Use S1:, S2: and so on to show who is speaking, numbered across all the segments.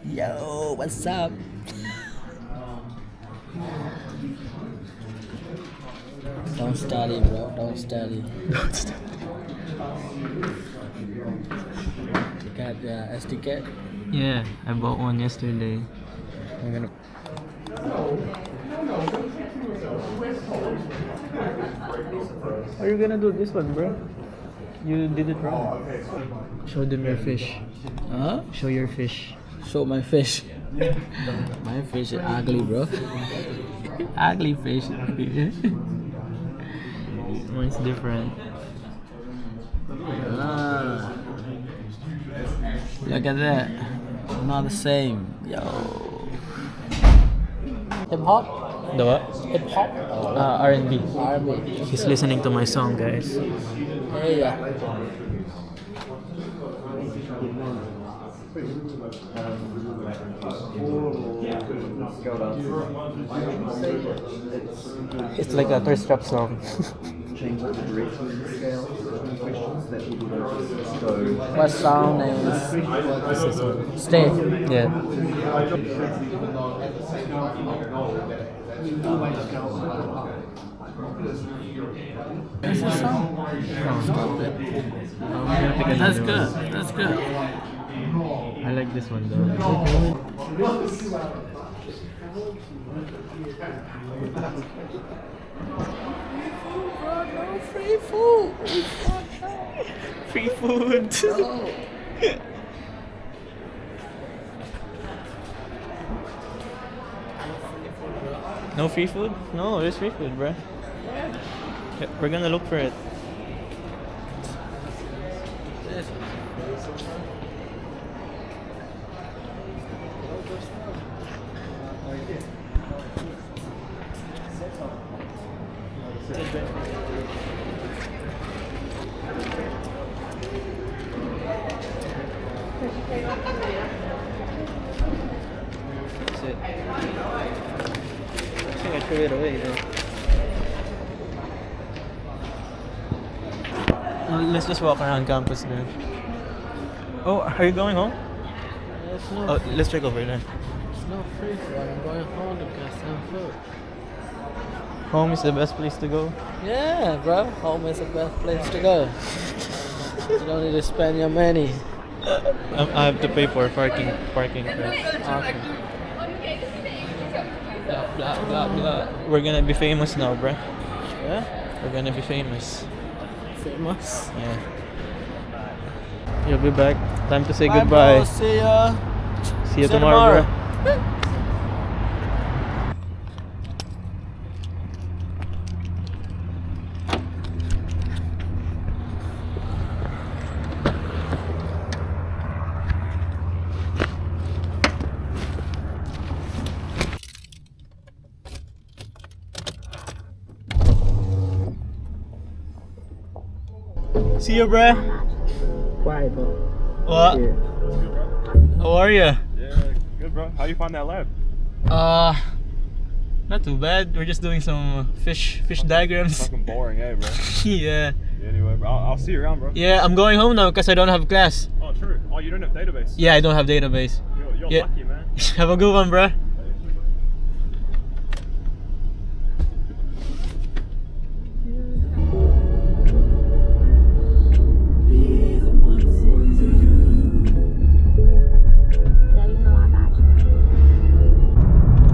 S1: Yo, what's up? Don't study, bro. Don't study.
S2: Don't stop.
S1: You got the SD card?
S2: Yeah, I bought one yesterday. I'm gonna. How are you gonna do this one, bro? You did it wrong. Show them your fish.
S1: Huh?
S2: Show your fish.
S1: Show my fish. My fish is ugly, bro. Ugly fish.
S2: Mine's different.
S1: Ah. Look at that. Not the same. Yo. Hip hop?
S2: The what?
S1: Hip hop?
S2: R&B.
S1: R&B.
S2: He's listening to my song, guys.
S1: Hey, yeah.
S2: It's like a thirst trap song.
S1: What sound is stay?
S2: Yeah.
S1: That's the sound. Stop it. That's good. That's good.
S2: I like this one though.
S1: No free food.
S2: Free food. No free food? No, there's free food, bruh. Yeah, we're gonna look for it. That's it. I think I threw it away though. Let's just walk around campus then. Oh, are you going home?
S1: It's not,
S2: Oh, let's check over there.
S1: it's not free food. I'm going home to get some food.
S2: Home is the best place to go.
S1: Yeah, bro. Home is the best place to go. You don't need to spend your money.
S2: I have to pay for parking first.
S1: Okay. Blah, blah, blah, blah.
S2: We're gonna be famous now, bruh.
S1: Yeah?
S2: We're gonna be famous.
S1: Famous.
S2: Yeah. You'll be back. Time to say
S1: Bye,
S2: goodbye.
S1: bro. See ya.
S2: See you tomorrow, bro. See you, bruh.
S1: Bye, bro.
S2: What? How are you?
S3: Yeah, good bro. How you find that lab?
S2: Not too bad. We're just doing some fish diagrams.
S3: Fucking boring, eh, bro?
S2: Yeah.
S3: Anyway, bro, I'll see you around, bro.
S2: Yeah, I'm going home now because I don't have class.
S3: Oh, true. Oh, you don't have database?
S2: Yeah, I don't have database.
S3: You're
S2: Yeah.
S3: lucky, man.
S2: Have a good one, bruh.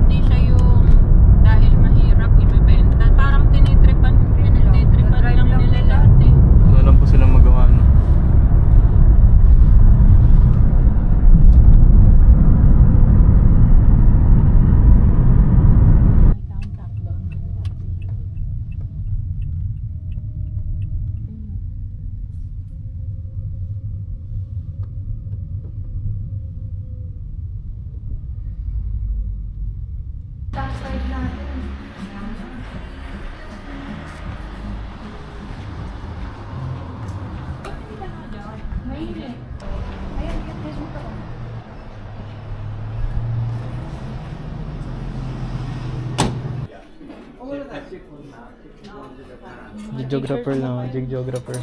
S4: Hindi siya yung dahil mahirap ibebenta. Parang tinitripan lang nila lahat eh.
S2: Wala lang po silang magawa, no? Geographer lang, geographer.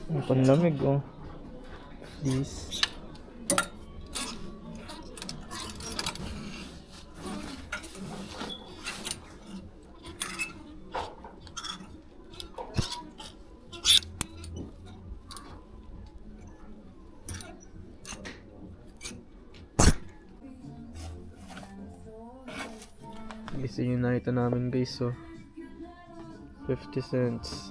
S2: Ang panlamig, oh. This. Guys, yun yung nakita namin, guys, so 50 cents.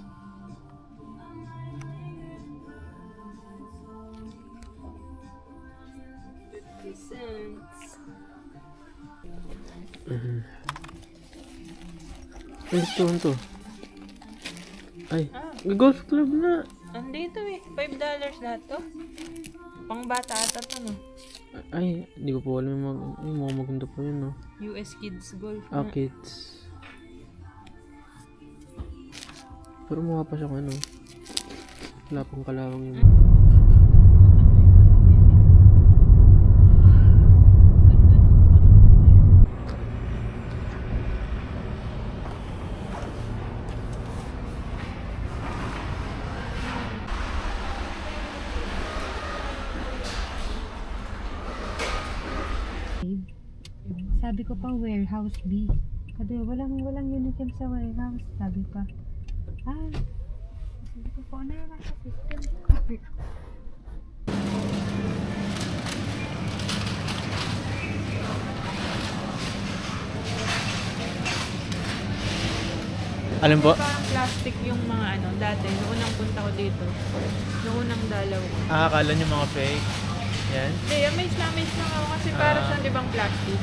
S2: Ay, gusto ko to. Ay, golf club na.
S4: Andito eh. $5 lahat to. Pang bata ata to, no?
S1: Ay, hindi ko po alam yung mga maganda pa yun, no?
S4: US Kids Golf.
S1: Ah, kids. Pero mukha pa siyang ano. Lapang kalawang yun.
S5: Sabi ko pa warehouse B. Sabi walang uniform sa warehouse. Sabi pa. Sabi ko po na yan sa system.
S2: Alin po?
S4: Parang plastic yung mga ano, dati. Noong unang punta ko dito. Noong unang dalaw.
S2: Akala nyo mga fake. Yan.
S4: Hindi, amazed lang ako kasi para siyang di bang plastic.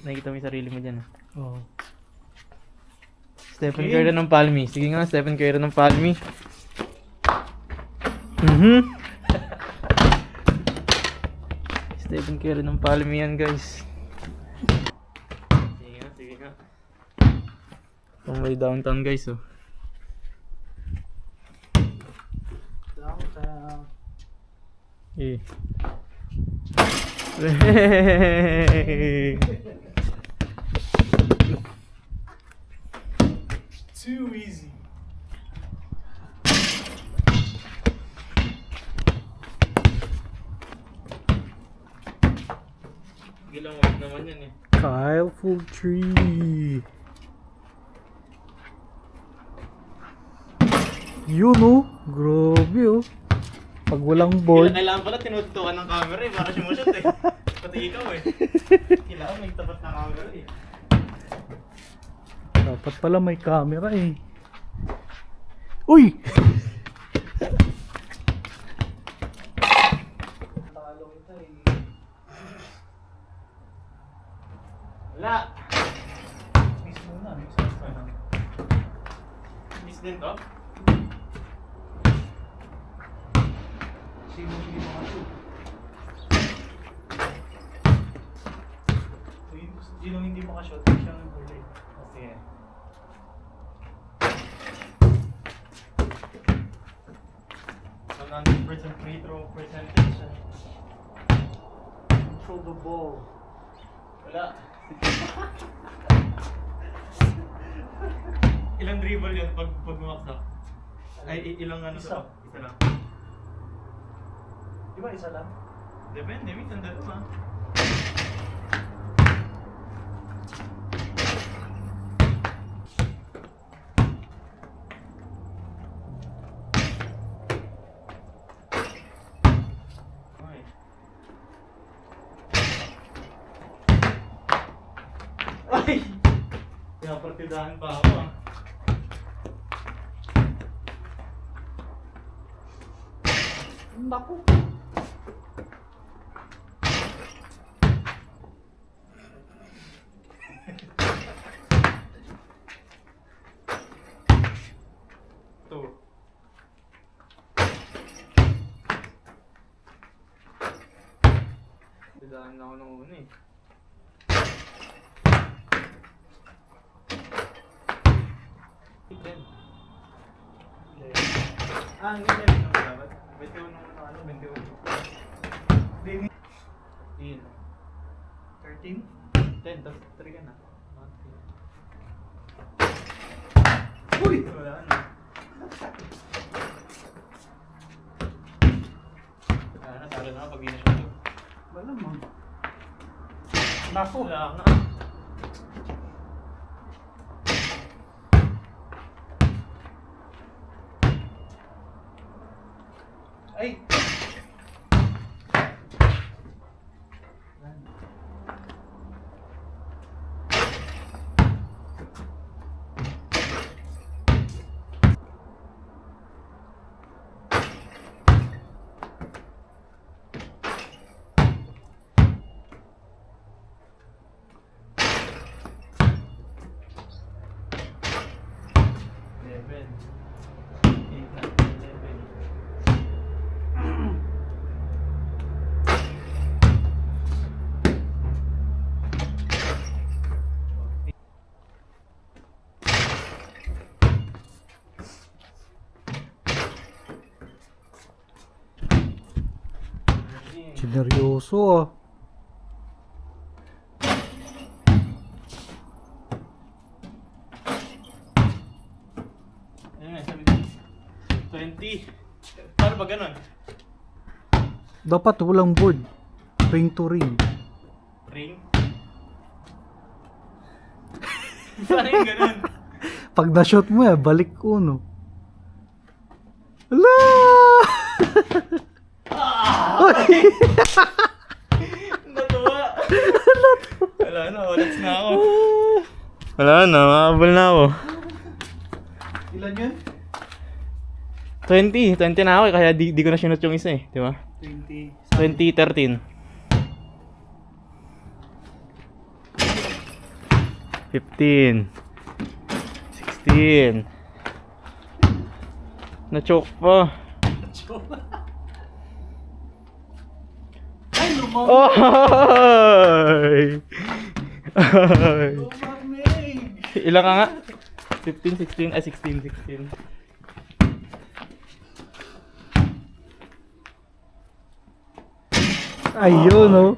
S2: Nakikita mo yung sarili mo dyan. Oo. Stephen Curry ng Palmy. Sige nga, Stephen Curry ng Palmy. Stephen Curry ng Palmy yan, guys. Sige nga. Pang may downtown, guys, oh. Downtown. Eh.
S3: Too easy.
S2: Gilang wag naman yan eh.
S1: Kyle Tree. Yun, oh. Grabe, oh. Pag walang board.
S2: Kailangan pala tinutukan ng camera eh, para sumusot eh. Pati ikaw eh. Kailangan may tapat na camera eh.
S1: Dapat pala may camera eh. Uy!
S2: Wala. miss din to? Sino hindi makashoot? Sino hindi makashoot? Siya ang huli. Kasi yan. %100% free throw percentage. Control the ball. Wala. Ilang dribble yun pag bumaksak? Ay, ilang ano sa isa lang? Di ba isa lang? Depende, minsan dalawa. Ay! Pinapartidahan pa ako ah. Naku! Ito. Partidahan na ako nung una eh. Ah, ang ganda rin naman dapat. 21 naman ano, 21. 13? 10, tapos 3 ka na. Uy! Wala na. Natalo na pag di na siya. Wala mo. Naku! Wala nga. Ay!
S1: Sineryoso ah.
S2: Ayun nga, sabi ko. 20. Paano ba ganun?
S1: Dapat walang board. Ring to ring.
S2: Ring? Paano yung ganun?
S1: Pag na-shot mo balik uno. Ala!
S2: Natuwa! Wala na, oras na ako. Wala na, makabal na ako.
S3: Ilan yun?
S2: 20 na ako kaya di ko na sinot yung isa di ba? 2013. 15. 16. Na-choke pa.
S3: Ay, lumang!
S2: Oy! Oy! Ilan ka nga? 15, 16, 16.
S1: Ayun oh.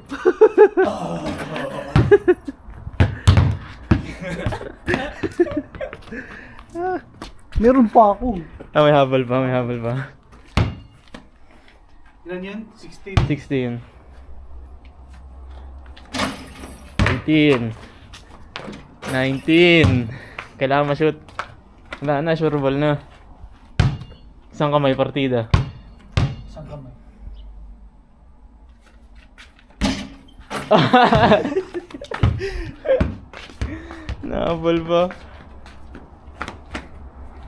S1: Meron pa ako.
S2: May habol pa.
S3: Ilan yun? 16.
S2: 16. 18. 19. Kailangan ma-shoot. Wala na, sure ball na. Isang kamay partida.
S3: Isang kamay.
S2: Nahabol pa.